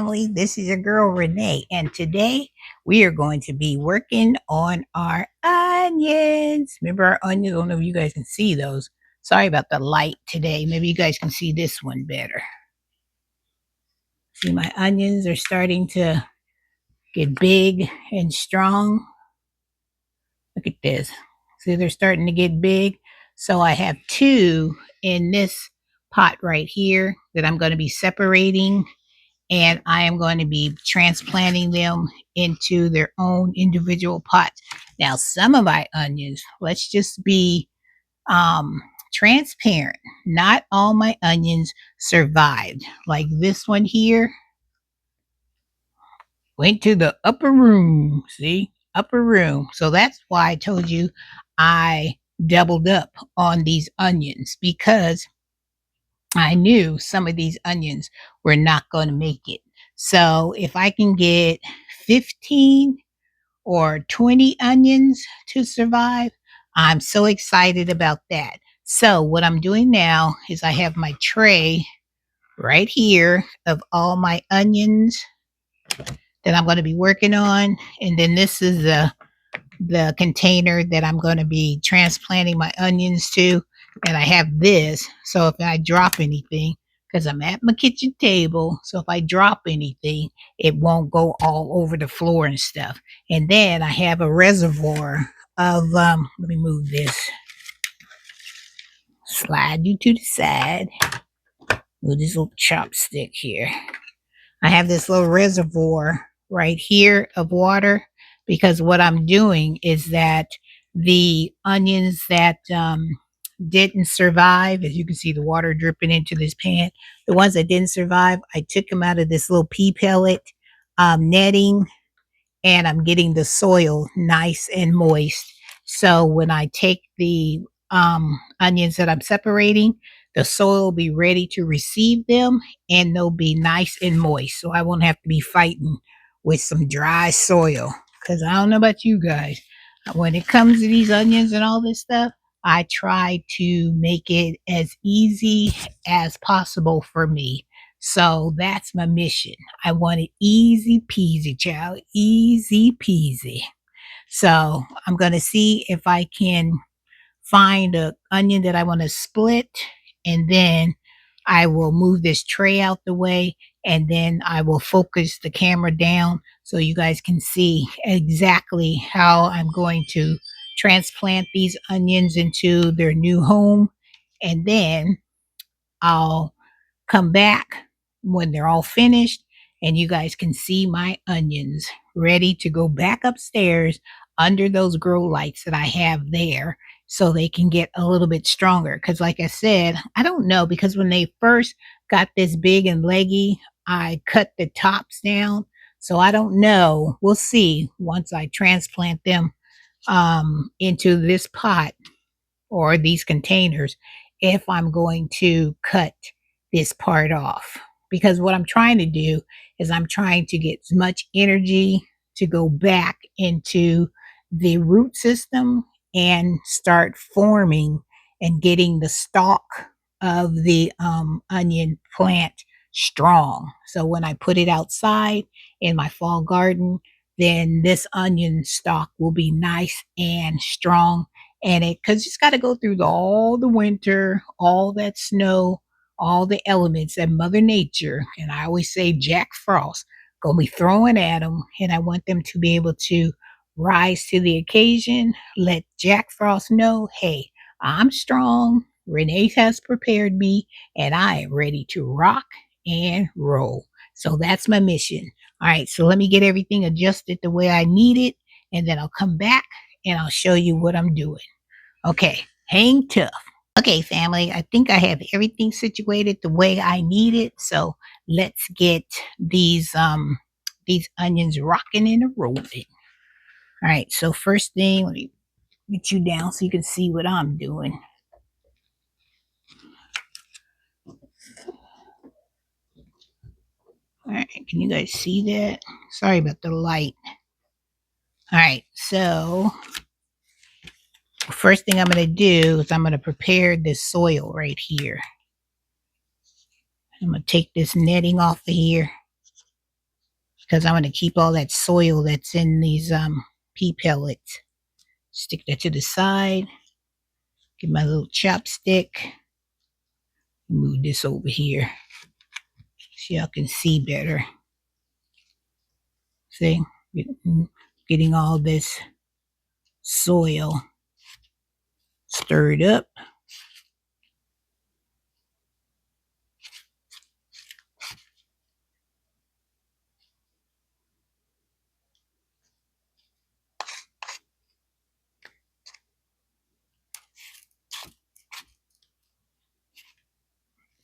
family. This is your girl Renee, and today we are going to be working on our onions. Remember our onions? I don't know if you guys can see those. Sorry about the light today. Maybe you guys can see this one better. See, my onions are starting to get big and strong. Look at this. See, they're starting to get big. So I have two in this pot right here that I'm going to be separating, and I am going to be transplanting them into their own individual pots. Now, some of my onions, let's just be transparent. Not all my onions survived. Like this one here went to the upper room. See, upper room. So that's why I told you I doubled up on these onions, because I knew some of these onions were not going to make it. So if I can get 15 or 20 onions to survive, I'm so excited about that. So what I'm doing now is I have my tray right here of all my onions that I'm going to be working on. And then this is the container that I'm going to be transplanting my onions to. And I have this, so if I drop anything, because I'm at my kitchen table, so if I drop anything, it won't go all over the floor and stuff. And then I have a reservoir of, let me move this, slide you to the side, with this little chopstick here. I have this little reservoir right here of water, because what I'm doing is that the onions that didn't survive, as you can see the water dripping into this pan, the ones that didn't survive, I took them out of this little pea pellet netting, and I'm getting the soil nice and moist. So when I take the onions that I'm separating, the soil will be ready to receive them, and they'll be nice and moist. So I won't have to be fighting with some dry soil. Because I don't know about you guys, when it comes to these onions and all this stuff, I try to make it as easy as possible for me. So that's my mission. I want it easy peasy, child. Easy peasy. So I'm going to see if I can find an onion that I want to split, and then I will move this tray out the way, and then I will focus the camera down so you guys can see exactly how I'm going to transplant these onions into their new home. And then I'll come back when they're all finished, and you guys can see my onions ready to go back upstairs under those grow lights that I have there, so they can get a little bit stronger. Because like I said, I don't know, because when they first got this big and leggy, I cut the tops down. So I don't know. We'll see once I transplant them into this pot or these containers, if I'm going to cut this part off. Because what I'm trying to do is I'm trying to get as much energy to go back into the root system and start forming and getting the stalk of the onion plant strong. So when I put it outside in my fall garden, then this onion stalk will be nice and strong. And it, because it's got to go through all the winter, all that snow, all the elements that Mother Nature, and I always say Jack Frost, gonna be throwing at them. And I want them to be able to rise to the occasion, let Jack Frost know, hey, I'm strong. Renee has prepared me, and I am ready to rock and roll. So that's my mission. All right, so let me get everything adjusted the way I need it, and then I'll come back and I'll show you what I'm doing. Okay, hang tough. Okay, family, I think I have everything situated the way I need it. So let's get these onions rocking and rolling. All right, so first thing, let me get you down so you can see what I'm doing. All right, can you guys see that? Sorry about the light. All right, so first thing I'm going to do is I'm going to prepare this soil right here. I'm going to take this netting off of here. because I want to keep all that soil that's in these pea pellets. Stick that to the side. Get my little chopstick. Move this over here so y'all can see better. See, getting all this soil stirred up.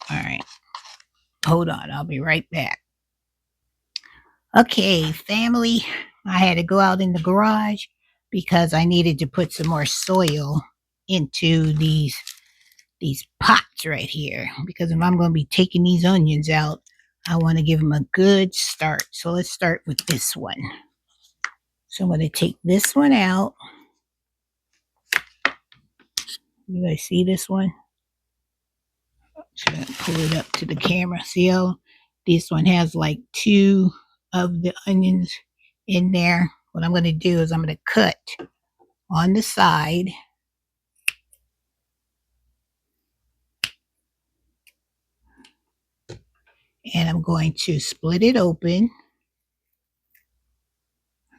All right, hold on, I'll be right back. Okay, family, I had to go out in the garage because I needed to put some more soil into these pots right here, because if I'm going to be taking these onions out, I want to give them a good start. So let's start with this one. So I'm going to take this one out. You guys see this one? So I'm going to pull it up to the camera. See how this one has like 2 of the onions in there? What I'm going to do is I'm going to cut on the side. And I'm going to split it open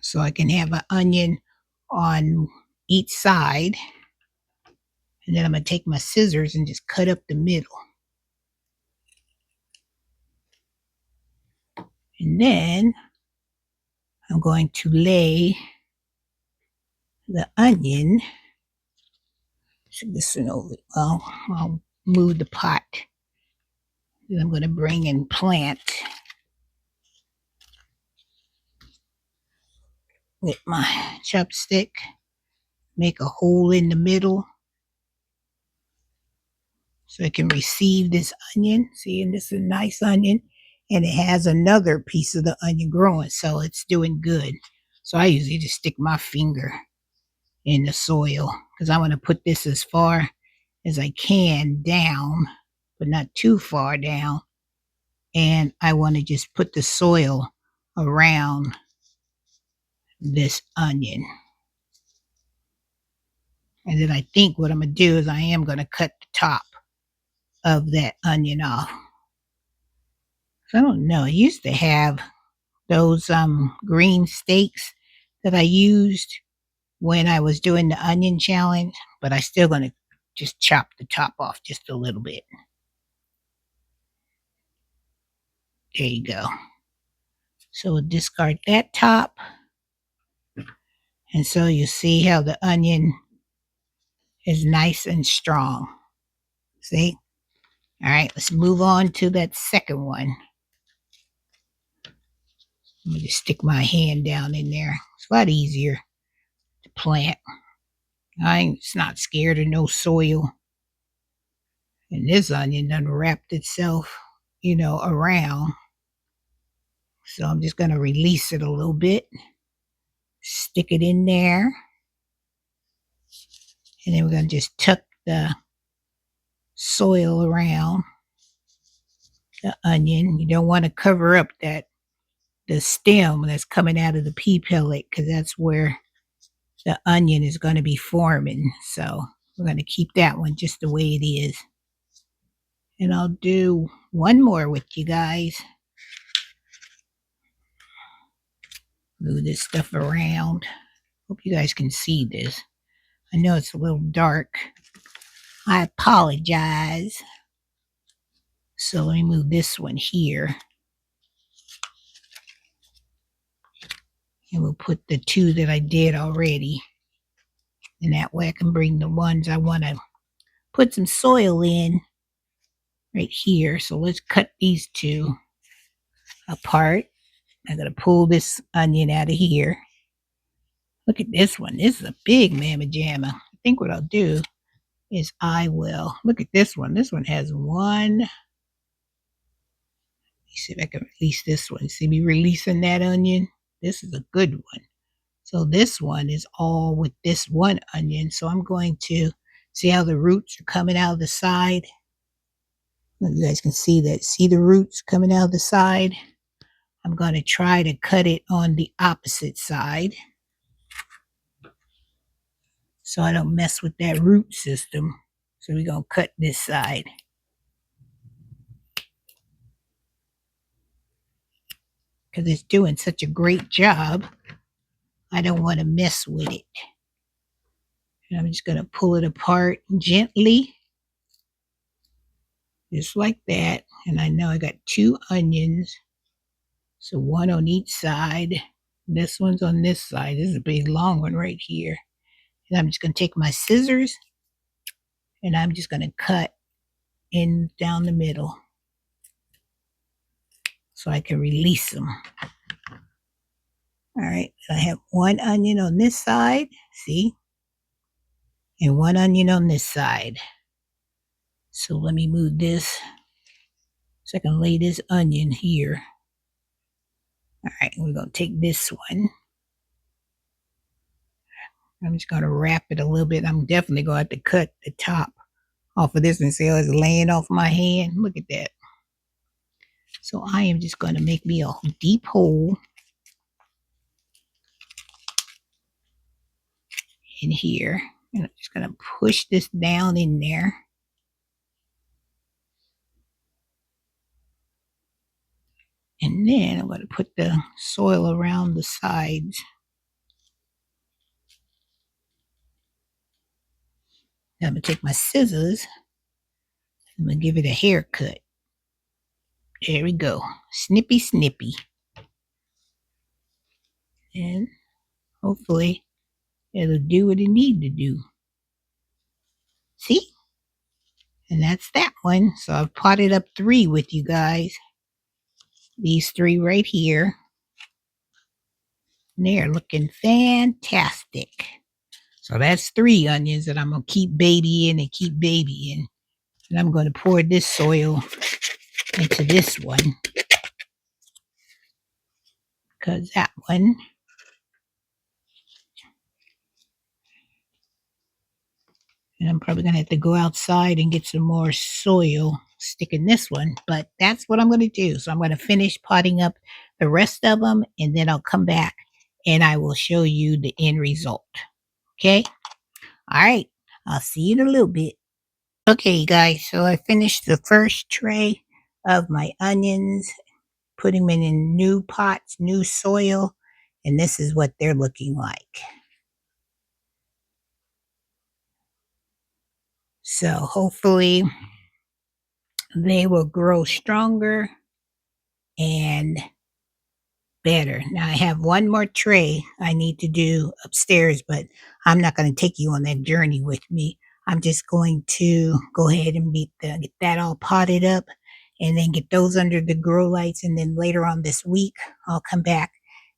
so I can have an onion on each side. And then I'm going to take my scissors and just cut up the middle. And then I'm going to lay the onion. So this one over. Well, I'll move the pot. Then I'm going to bring and plant with my chopstick. Make a hole in the middle so it can receive this onion. See, and this is a nice onion. And it has another piece of the onion growing, so it's doing good. So I usually just stick my finger in the soil because I want to put this as far as I can down, but not too far down. And I want to just put the soil around this onion. And then I think what I'm going to do is I am going to cut the top of that onion off. I don't know. I used to have those green stakes that I used when I was doing the onion challenge, but I still going to just chop the top off just a little bit. There you go. So we'll discard that top. And so you see how the onion is nice and strong. See? All right, let's move on to that second one. Let me just stick my hand down in there. It's a lot easier to plant. It's not scared of no soil. And this onion done wrapped itself, around. So I'm just going to release it a little bit. Stick it in there. And then we're going to just tuck the soil around the onion. You don't want to cover up the stem that's coming out of the pea pellet, because that's where the onion is going to be forming. So we're going to keep that one just the way it is. And I'll do one more with you guys. Move this stuff around. Hope you guys can see this. I know it's a little dark. I apologize. So let me move this one here. And we'll put the 2 that I did already. And that way I can bring the ones I want to put some soil in right here. So let's cut these 2 apart. I'm going to pull this onion out of here. Look at this one. This is a big mamma jamma. I think what I'll do is look at this one. This one has 1. Let me see if I can release this one. See me releasing that onion? This is a good one. So this one is all with this one onion. So I'm going to see how the roots are coming out of the side. You guys can see that. See the roots coming out of the side? I'm going to try to cut it on the opposite side so I don't mess with that root system. So we're going to cut this side. Because it's doing such a great job, I don't want to mess with it. And I'm just going to pull it apart gently, just like that. And I know I got 2 onions, so 1 on each side. This one's on this side. This is a big long one right here. And I'm just going to take my scissors and I'm just going to cut in down the middle so I can release them. All right, I have 1 onion on this side, see? And 1 onion on this side. So let me move this so I can lay this onion here. All right, we're going to take this one. I'm just going to wrap it a little bit. I'm definitely going to have to cut the top off of this one. See how it's laying off my hand? Look at that. So I am just going to make me a deep hole in here. And I'm just going to push this down in there. And then I'm going to put the soil around the sides. Now I'm going to take my scissors. I'm going to give it a haircut. There we go. Snippy, snippy. And hopefully it'll do what it needs to do. See? And that's that one. So I've potted up 3 with you guys. These 3 right here. And they're looking fantastic. So that's 3 onions that I'm going to keep babying and keep babying. And I'm going to pour this soil into this one. Because that one, and I'm probably going to have to go outside and get some more soil, stick in this one. But that's what I'm going to do. So I'm going to finish potting up the rest of them. And then I'll come back and I will show you the end result. Okay? All right. I'll see you in a little bit. Okay, guys. So I finished the first tray of my onions, putting them in new pots, new soil. And this is what they're looking like. So hopefully they will grow stronger and better. Now I have one more tray I need to do upstairs, but I'm not going to take you on that journey with me. I'm just going to go ahead and get that all potted up and then get those under the grow lights. And then later on this week, I'll come back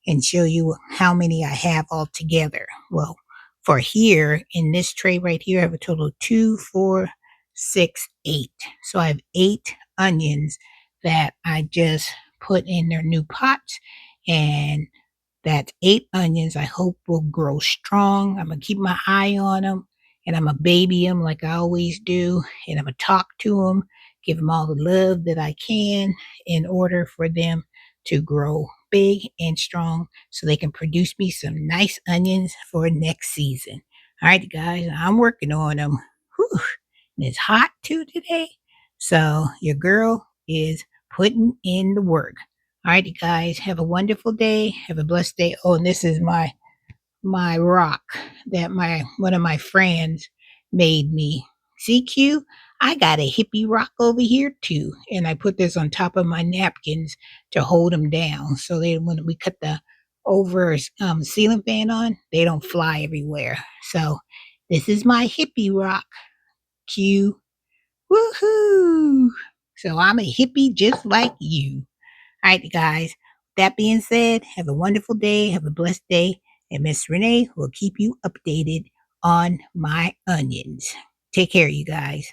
and show you how many I have all together. Well, for here in this tray right here, I have a total of 2, 4, 6, 8. So I have 8 onions that I just put in their new pots, and that's 8 onions I hope will grow strong. I'm going to keep my eye on them, and I'm going to baby them like I always do, and I'm going to talk to them, give them all the love that I can in order for them to grow big and strong so they can produce me some nice onions for next season. All right, guys, I'm working on them. Whew. And it's hot too today. So your girl is putting in the work. All right, you guys, have a wonderful day. Have a blessed day. Oh, and this is my rock that one of my friends made me. CQ, I got a hippie rock over here too, and I put this on top of my napkins to hold them down, so they when we cut the over ceiling fan on, they don't fly everywhere. So this is my hippie rock. Q, woohoo! So I'm a hippie just like you. All right, guys. That being said, have a wonderful day. Have a blessed day. And Miss Renee will keep you updated on my onions. Take care, you guys.